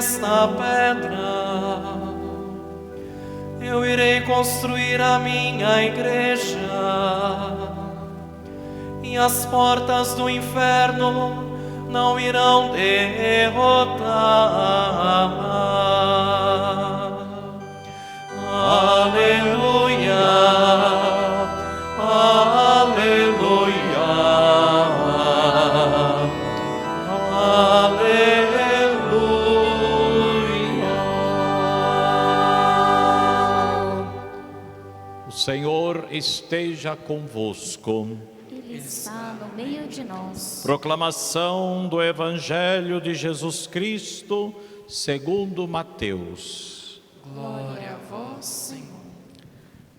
esta pedra eu irei construir a minha igreja, e as portas do inferno não irão derrotar. Aleluia, aleluia, aleluia. O Senhor esteja convosco. Ele está no meio de nós. Proclamação do Evangelho de Jesus Cristo, segundo Mateus. Glória a vós, Senhor.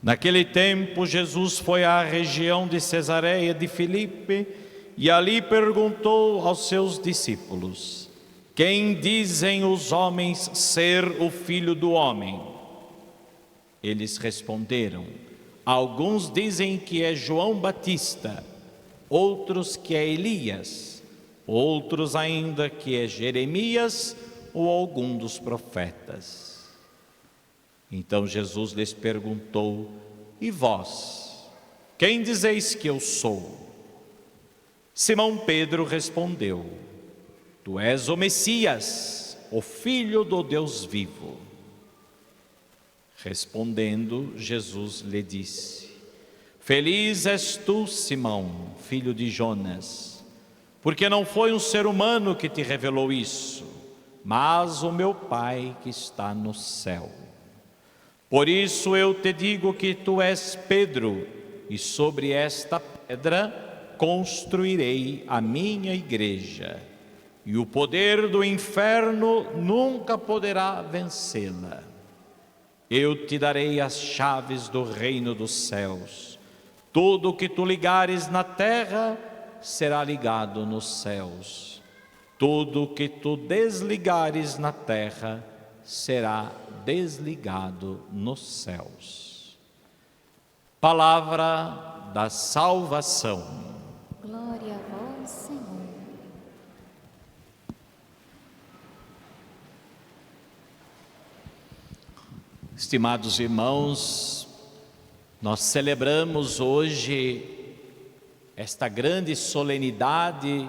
Naquele tempo, Jesus foi à região de Cesareia de Filipe e ali perguntou aos seus discípulos: quem dizem os homens ser o Filho do Homem? Eles responderam: alguns dizem que é João Batista, outros que é Elias, outros ainda que é Jeremias ou algum dos profetas. Então Jesus lhes perguntou: e vós, quem dizeis que eu sou? Simão Pedro respondeu: tu és o Messias, o Filho do Deus vivo. Respondendo, Jesus lhe disse: feliz és tu, Simão, filho de Jonas, porque não foi um ser humano que te revelou isso, mas o meu Pai que está no céu. Por isso eu te digo que tu és Pedro, e sobre esta pedra construirei a minha igreja, e o poder do inferno nunca poderá vencê-la. Eu te darei as chaves do reino dos céus. Tudo o que tu ligares na terra será ligado nos céus. Tudo o que tu desligares na terra será desligado nos céus. Palavra da salvação. Glória a vós, Senhor. Estimados irmãos, nós celebramos hoje esta grande solenidade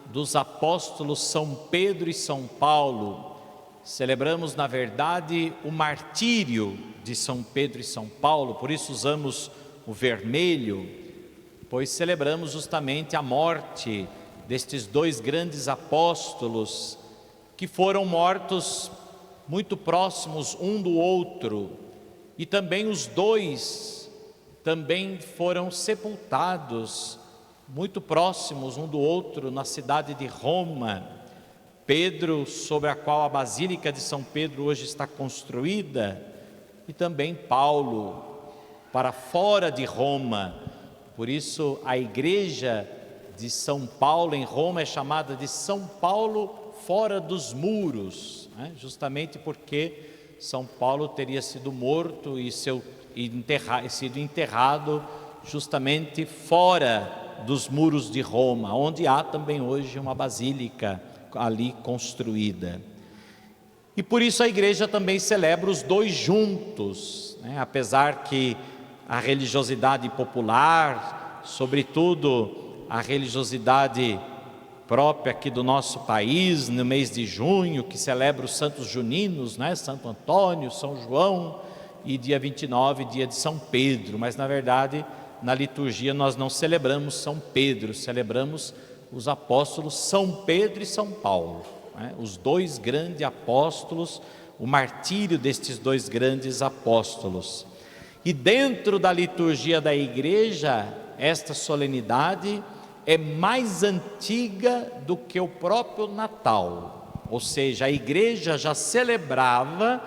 dos apóstolos São Pedro e São Paulo. Celebramos, na verdade, o martírio de São Pedro e São Paulo, por isso usamos o vermelho, pois celebramos justamente a morte destes dois grandes apóstolos que foram mortos muito próximos um do outro, e também os dois também foram sepultados muito próximos um do outro na cidade de Roma. Pedro, sobre a qual a Basílica de São Pedro hoje está construída, e também Paulo, para fora de Roma. Por isso a igreja de São Paulo em Roma é chamada de São Paulo fora dos muros, né? Justamente porque São Paulo teria sido morto e sido enterrado justamente fora dos muros de Roma, onde há também hoje uma basílica ali construída. E por isso a igreja também celebra os dois juntos, né? Apesar que a religiosidade popular, sobretudo a religiosidade própria aqui do nosso país, no mês de junho, que celebra os santos juninos, né? Santo Antônio, São João, e dia 29, dia de São Pedro, mas na verdade na liturgia nós não celebramos São Pedro, celebramos os apóstolos São Pedro e São Paulo, né? Os dois grandes apóstolos, o martírio destes dois grandes apóstolos. E dentro da liturgia da igreja, esta solenidade é mais antiga do que o próprio Natal, ou seja, a igreja já celebrava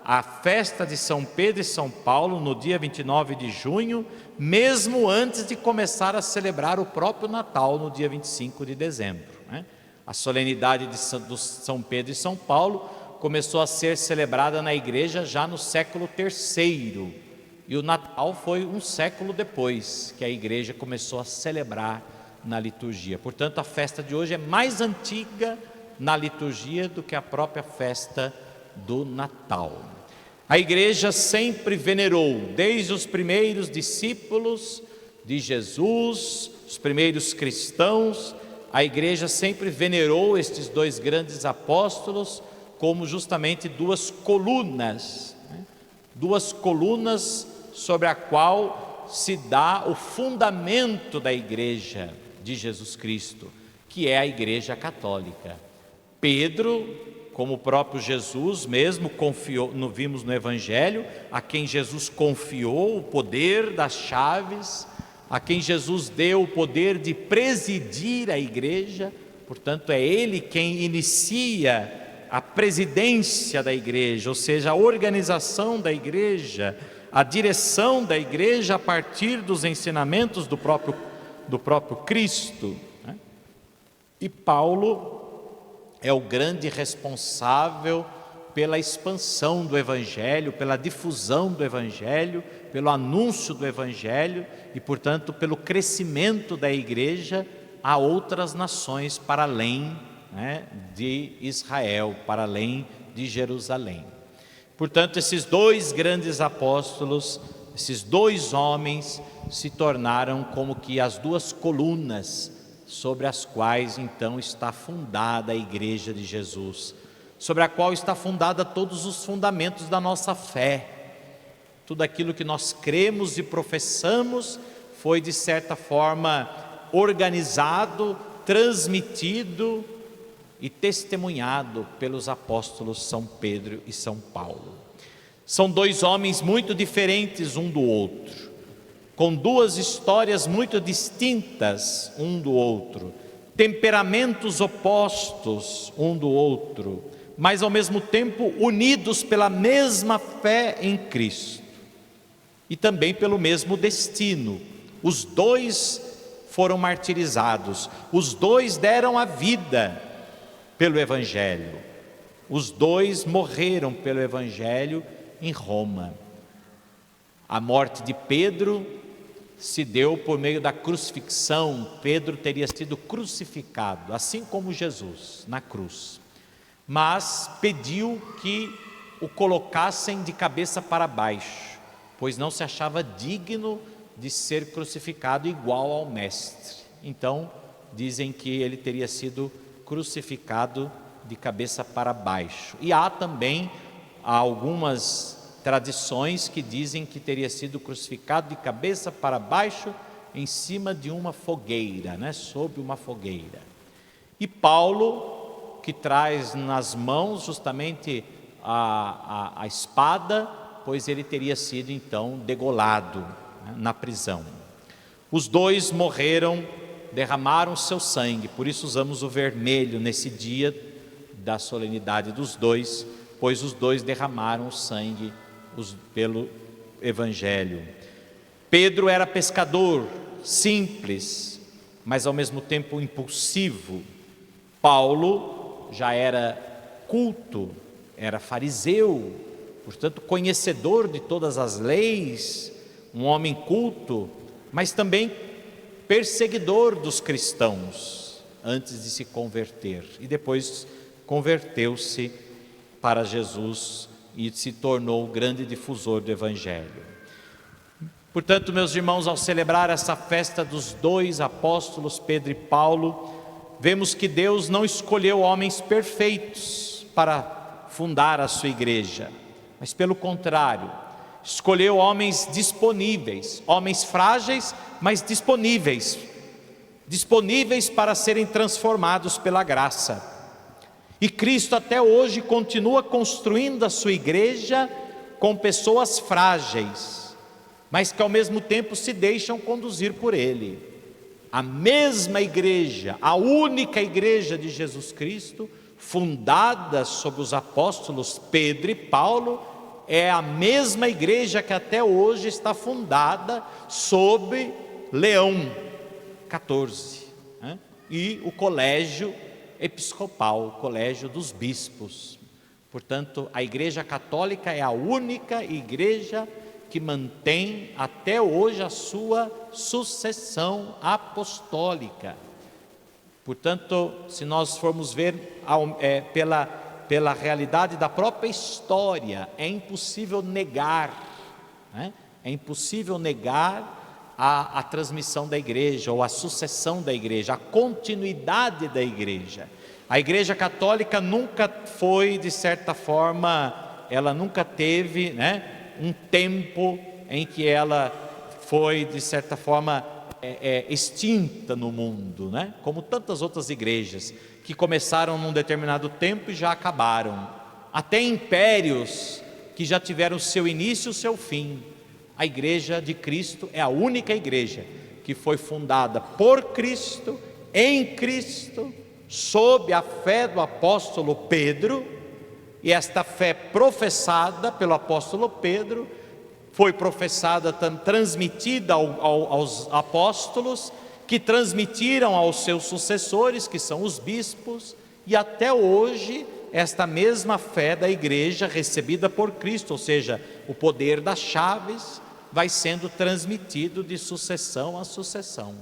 a festa de São Pedro e São Paulo no dia 29 de junho, mesmo antes de começar a celebrar o próprio Natal no dia 25 de dezembro, né? A solenidade de São Pedro e São Paulo começou a ser celebrada na igreja já no século III, e o Natal foi um século depois que a igreja começou a celebrar na liturgia. Portanto, a festa de hoje é mais antiga na liturgia do que a própria festa do Natal. A igreja sempre venerou, desde os primeiros discípulos de Jesus, os primeiros cristãos, a igreja sempre venerou estes dois grandes apóstolos como justamente duas colunas sobre a qual se dá o fundamento da igreja de Jesus Cristo, que é a igreja católica. Pedro, como o próprio Jesus mesmo confiou, vimos no Evangelho, a quem Jesus confiou o poder das chaves, a quem Jesus deu o poder de presidir a igreja, portanto é Ele quem inicia a presidência da igreja, ou seja, a organização da igreja, a direção da igreja a partir dos ensinamentos do próprio Cristo, né? E Paulo é o grande responsável pela expansão do Evangelho, pela difusão do Evangelho, pelo anúncio do Evangelho e, portanto, pelo crescimento da igreja a outras nações para além, né, de Israel, para além de Jerusalém. Portanto, esses dois grandes apóstolos, esses dois homens se tornaram como que as duas colunas sobre as quais então está fundada a igreja de Jesus, sobre a qual está fundada todos os fundamentos da nossa fé. Tudo aquilo que nós cremos e professamos foi de certa forma organizado, transmitido e testemunhado pelos apóstolos São Pedro e São Paulo. São dois homens muito diferentes um do outro, com duas histórias muito distintas um do outro, temperamentos opostos um do outro, mas ao mesmo tempo unidos pela mesma fé em Cristo e também pelo mesmo destino. Os dois foram martirizados, os dois deram a vida pelo Evangelho, os dois morreram pelo Evangelho em Roma. A morte de Pedro se deu por meio da crucifixão. Pedro teria sido crucificado, assim como Jesus, na cruz. Mas pediu que o colocassem de cabeça para baixo, pois não se achava digno de ser crucificado igual ao Mestre. Então, dizem que ele teria sido crucificado de cabeça para baixo. E há também algumas tradições que dizem que teria sido crucificado de cabeça para baixo em cima de uma fogueira, né? Sob uma fogueira. E Paulo, que traz nas mãos justamente a espada, pois ele teria sido então degolado, né, na prisão. Os dois morreram, derramaram seu sangue, por isso usamos o vermelho nesse dia da solenidade dos dois, pois os dois derramaram o sangue pelo Evangelho. Pedro era pescador, simples, mas ao mesmo tempo impulsivo. Paulo já era culto, era fariseu, portanto conhecedor de todas as leis, um homem culto, mas também perseguidor dos cristãos, antes de se converter, e depois converteu-se para Jesus e se tornou o grande difusor do Evangelho. Portanto, meus irmãos, ao celebrar essa festa dos dois apóstolos, Pedro e Paulo, vemos que Deus não escolheu homens perfeitos para fundar a sua igreja, mas pelo contrário, escolheu homens disponíveis, homens frágeis, mas disponíveis para serem transformados pela graça. E Cristo até hoje continua construindo a sua igreja com pessoas frágeis, mas que ao mesmo tempo se deixam conduzir por Ele. A mesma igreja, a única igreja de Jesus Cristo, fundada sob os apóstolos Pedro e Paulo, é a mesma igreja que até hoje está fundada sob Leão XIV, né? E o colégio episcopal, o colégio dos bispos. Portanto, a Igreja Católica é a única igreja que mantém até hoje a sua sucessão apostólica. Portanto, se nós formos ver pela realidade da própria história, é impossível negar, né? É impossível negar a transmissão da igreja, ou a sucessão da igreja, a continuidade da igreja. A Igreja Católica nunca foi, de certa forma, ela nunca teve, né, um tempo em que ela foi, de certa forma, extinta no mundo, né? Como tantas outras igrejas que começaram num determinado tempo e já acabaram. Até impérios que já tiveram seu início e seu fim. A Igreja de Cristo é a única igreja que foi fundada por Cristo, em Cristo, sob a fé do apóstolo Pedro, e esta fé professada pelo apóstolo Pedro foi professada, transmitida aos apóstolos, que transmitiram aos seus sucessores, que são os bispos, e até hoje esta mesma fé da igreja recebida por Cristo, ou seja, o poder das chaves, vai sendo transmitido de sucessão a sucessão.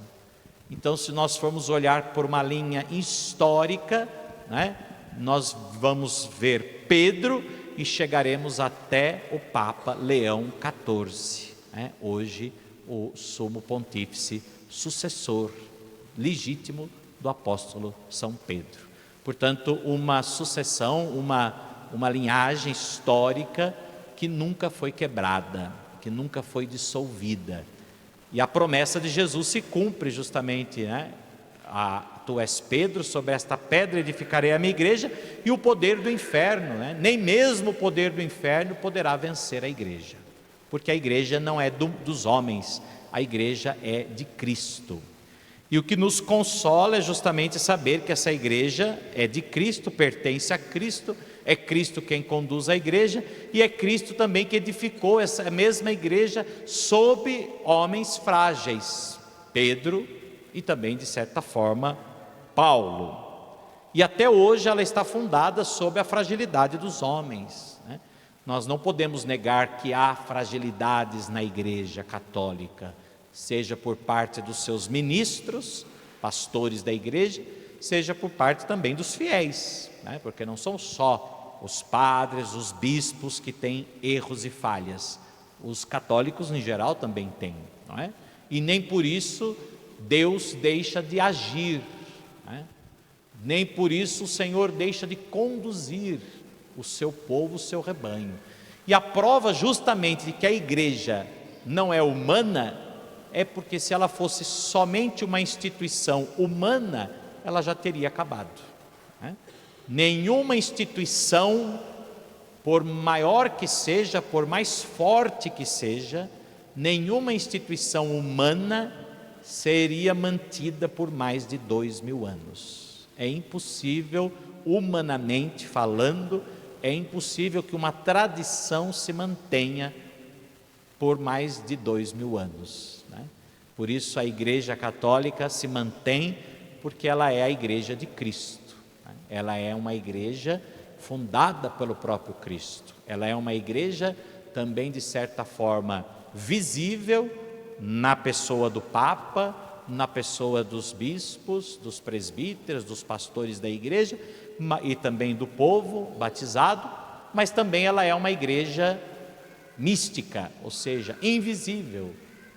Então, se nós formos olhar por uma linha histórica, né, nós vamos ver Pedro e chegaremos até o Papa Leão XIV, né, hoje o sumo pontífice, sucessor legítimo do apóstolo São Pedro. Portanto, uma sucessão, uma linhagem histórica que nunca foi quebrada, que nunca foi dissolvida. E a promessa de Jesus se cumpre justamente, né? Tu és Pedro, sobre esta pedra edificarei a minha igreja, e o poder do inferno, né? Nem mesmo o poder do inferno poderá vencer a igreja, porque a igreja não é dos homens, a igreja é de Cristo. E o que nos consola é justamente saber que essa igreja é de Cristo, pertence a Cristo, é Cristo quem conduz a igreja, e é Cristo também que edificou essa mesma igreja sob homens frágeis, Pedro e também, de certa forma, Paulo. E até hoje ela está fundada sob a fragilidade dos homens, né? Nós não podemos negar que há fragilidades na igreja católica, seja por parte dos seus ministros, pastores da igreja, seja por parte também dos fiéis, né? Porque não são só os padres, os bispos que têm erros e falhas, os católicos em geral também têm, não é? E nem por isso Deus deixa de agir, né? Nem por isso o Senhor deixa de conduzir o seu povo, o seu rebanho. E a prova justamente de que a igreja não é humana, é porque se ela fosse somente uma instituição humana, ela já teria acabado, né? Nenhuma instituição, por maior que seja, por mais forte que seja, nenhuma instituição humana seria mantida por mais de 2000 anos. É impossível, humanamente falando, é impossível que uma tradição se mantenha por mais de 2000 anos, né? Por isso a Igreja Católica se mantém, porque ela é a Igreja de Cristo, né? Ela é uma igreja fundada pelo próprio Cristo, ela é uma igreja também, de certa forma, visível na pessoa do Papa, na pessoa dos bispos, dos presbíteros, dos pastores da igreja e também do povo batizado, mas também ela é uma igreja mística, ou seja, invisível.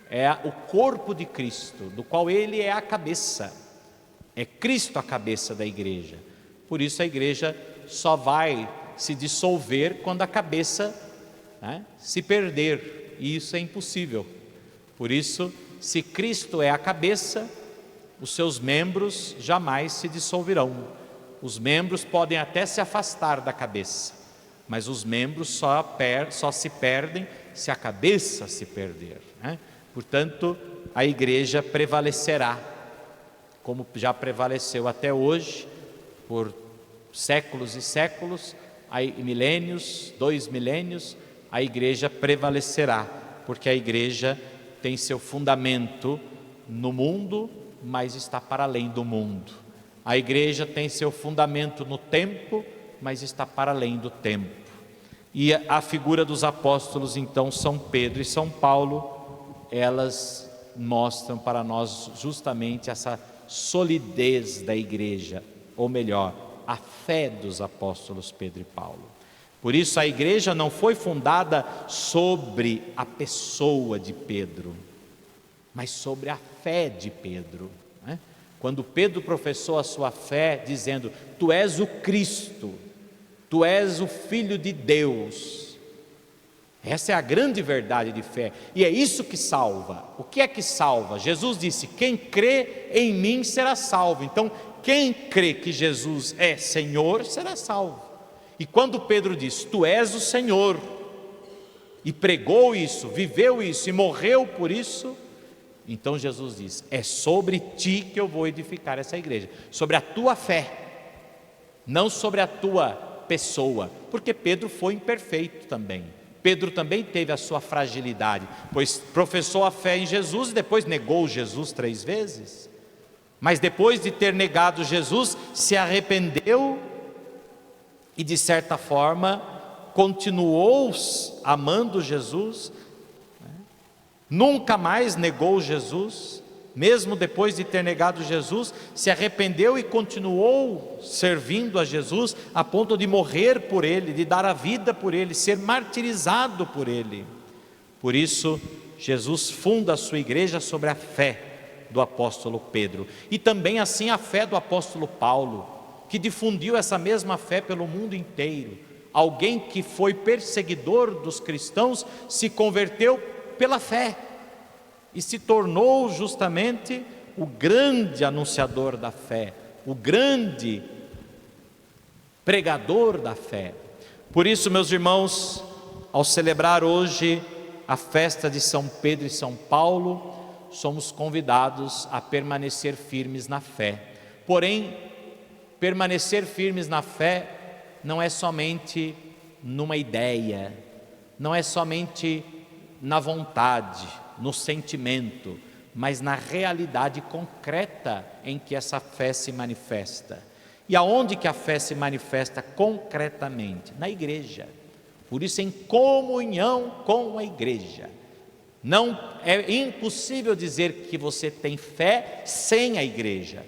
É o corpo de Cristo, do qual ele é a cabeça, é Cristo a cabeça da igreja. Por isso a igreja só vai se dissolver quando a cabeça, né, se perder, e isso é impossível. Por isso, se Cristo é a cabeça, os seus membros jamais se dissolverão. Os membros podem até se afastar da cabeça, mas os membros só se perdem se a cabeça se perder, né? Portanto, a igreja prevalecerá, como já prevaleceu até hoje, por séculos e séculos, milênios, 2 milênios, a igreja prevalecerá, porque a igreja tem seu fundamento no mundo, mas está para além do mundo. A igreja tem seu fundamento no tempo, mas está para além do tempo. E a figura dos apóstolos, então, São Pedro e São Paulo, elas mostram para nós justamente essa solidez da igreja, ou melhor, a fé dos apóstolos Pedro e Paulo. Por isso a igreja não foi fundada sobre a pessoa de Pedro, mas sobre a fé de Pedro, né? Quando Pedro professou a sua fé, dizendo: tu és o Cristo, tu és o Filho de Deus. Essa é a grande verdade de fé, e é isso que salva. O que é que salva? Jesus disse: quem crê em mim será salvo. Então, quem crê que Jesus é Senhor, será salvo. E quando Pedro diz: tu és o Senhor, e pregou isso, viveu isso e morreu por isso, então Jesus diz: é sobre ti que eu vou edificar essa igreja, sobre a tua fé, não sobre a tua pessoa, porque Pedro foi imperfeito também. Pedro também teve a sua fragilidade, pois professou a fé em Jesus e depois negou Jesus 3 vezes. Mas depois de ter negado Jesus, se arrependeu e de certa forma continuou amando Jesus, nunca mais negou Jesus, mesmo depois de ter negado Jesus, se arrependeu e continuou servindo a Jesus, a ponto de morrer por Ele, de dar a vida por Ele, ser martirizado por Ele. Por isso, Jesus funda a sua igreja sobre a fé do apóstolo Pedro, e também assim a fé do apóstolo Paulo, que difundiu essa mesma fé pelo mundo inteiro. Alguém que foi perseguidor dos cristãos, se converteu pela fé, e se tornou justamente o grande anunciador da fé, o grande pregador da fé. Por isso, meus irmãos, ao celebrar hoje a festa de São Pedro e São Paulo, somos convidados a permanecer firmes na fé. Porém, permanecer firmes na fé não é somente numa ideia, não é somente na vontade, no sentimento, mas na realidade concreta em que essa fé se manifesta. E aonde que a fé se manifesta concretamente? Na igreja. Por isso, em comunhão com a igreja. Não é impossível dizer que você tem fé sem a igreja,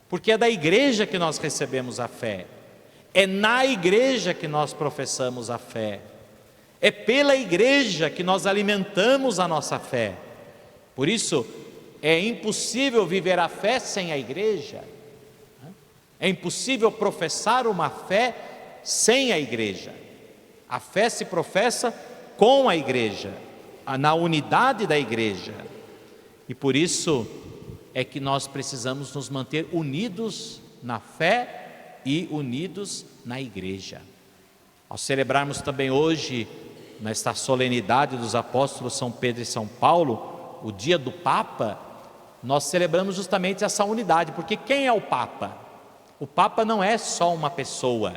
porque é da igreja que nós recebemos a fé, é na igreja que nós professamos a fé, é pela igreja que nós alimentamos a nossa fé. Por isso, é impossível viver a fé sem a igreja, é impossível professar uma fé sem a igreja. A fé se professa com a igreja, na unidade da igreja, e por isso é que nós precisamos nos manter unidos na fé e unidos na igreja. Ao celebrarmos também hoje, nesta solenidade dos apóstolos São Pedro e São Paulo, o dia do Papa, nós celebramos justamente essa unidade, porque quem é o Papa? O Papa não é só uma pessoa,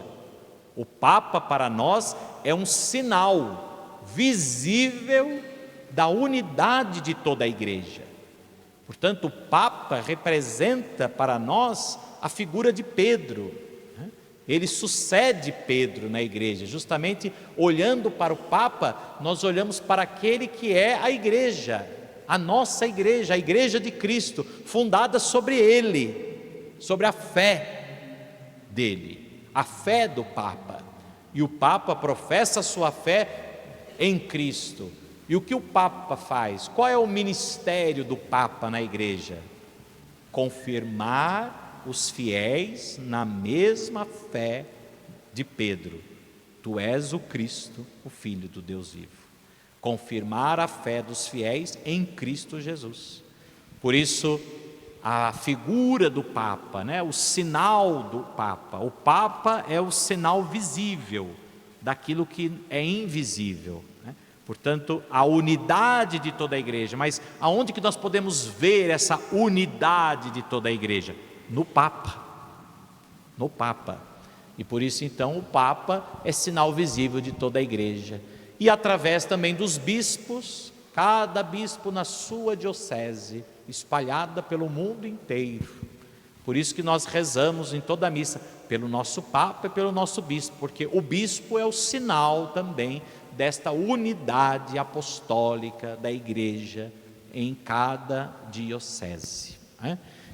o Papa para nós é um sinal visível da unidade de toda a igreja. Portanto, o Papa representa para nós a figura de Pedro, ele sucede Pedro na igreja. Justamente olhando para o Papa, nós olhamos para aquele que é a igreja, a nossa igreja, a igreja de Cristo, fundada sobre ele, sobre a fé dele, a fé do Papa. E o Papa professa a sua fé em Cristo. E o que o Papa faz? Qual é o ministério do Papa na igreja? Confirmar os fiéis na mesma fé de Pedro. Tu és o Cristo, o Filho do Deus vivo. Confirmar a fé dos fiéis em Cristo Jesus. Por isso, a figura do Papa, o sinal do Papa. O Papa é o sinal visível daquilo que é invisível. Portanto, a unidade de toda a igreja. Mas aonde que nós podemos ver essa unidade de toda a igreja? No Papa. No Papa. E por isso então o Papa é sinal visível de toda a igreja. E através também dos bispos, cada bispo na sua diocese, espalhada pelo mundo inteiro. Por isso que nós rezamos em toda a missa pelo nosso Papa e pelo nosso bispo, porque o bispo é o sinal também desta unidade apostólica da igreja em cada diocese.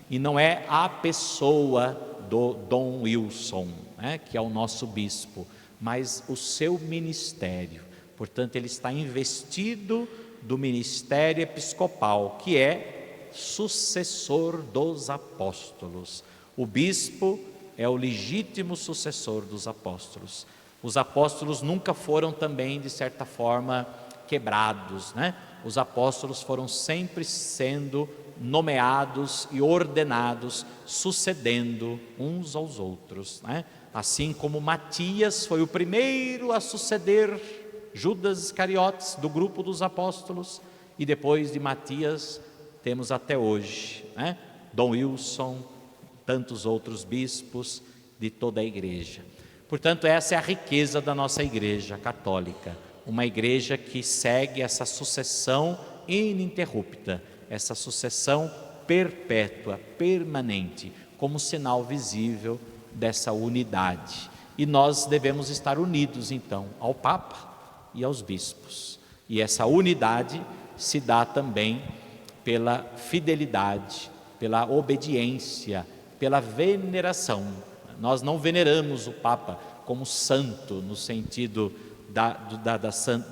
E não é a pessoa do Dom Wilson, né, que é o nosso bispo, mas o seu ministério. Portanto, ele está investido do ministério episcopal, que é sucessor dos apóstolos. O bispo é o legítimo sucessor dos apóstolos. Os apóstolos nunca foram também, de certa forma, quebrados, né? Os apóstolos foram sempre sendo nomeados e ordenados, sucedendo uns aos outros, né? Assim como Matias foi o primeiro a suceder Judas Iscariotes do grupo dos apóstolos, e depois de Matias temos até hoje, né? Dom Wilson, tantos outros bispos de toda a igreja. Portanto, essa é a riqueza da nossa igreja católica, uma igreja que segue essa sucessão ininterrupta, essa sucessão perpétua, permanente, como sinal visível dessa unidade. E nós devemos estar unidos então ao Papa e aos bispos. E essa unidade se dá também pela fidelidade, pela obediência, pela veneração. Nós não veneramos o Papa como santo, no sentido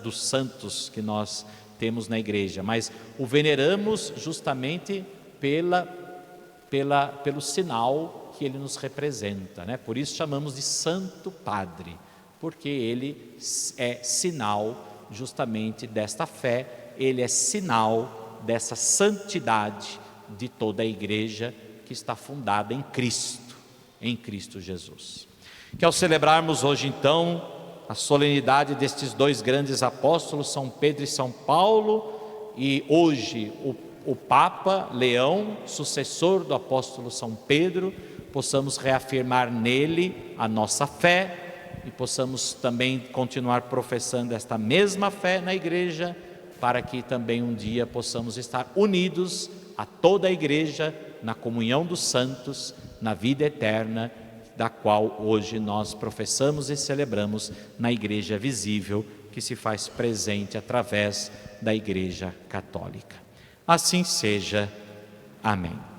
dos santos que nós temos na igreja, mas o veneramos justamente pelo sinal que ele nos representa, né? Por isso chamamos de Santo Padre, porque ele é sinal justamente desta fé, ele é sinal dessa santidade de toda a igreja que está fundada em Cristo Jesus. Que ao celebrarmos hoje então a solenidade destes dois grandes apóstolos, São Pedro e São Paulo, e hoje o Papa Leão, sucessor do apóstolo São Pedro, possamos reafirmar nele a nossa fé e possamos também continuar professando esta mesma fé na igreja, para que também um dia possamos estar unidos a toda a igreja na comunhão dos santos, na vida eterna, da qual hoje nós professamos e celebramos na igreja visível, que se faz presente através da igreja católica. Assim seja. Amém.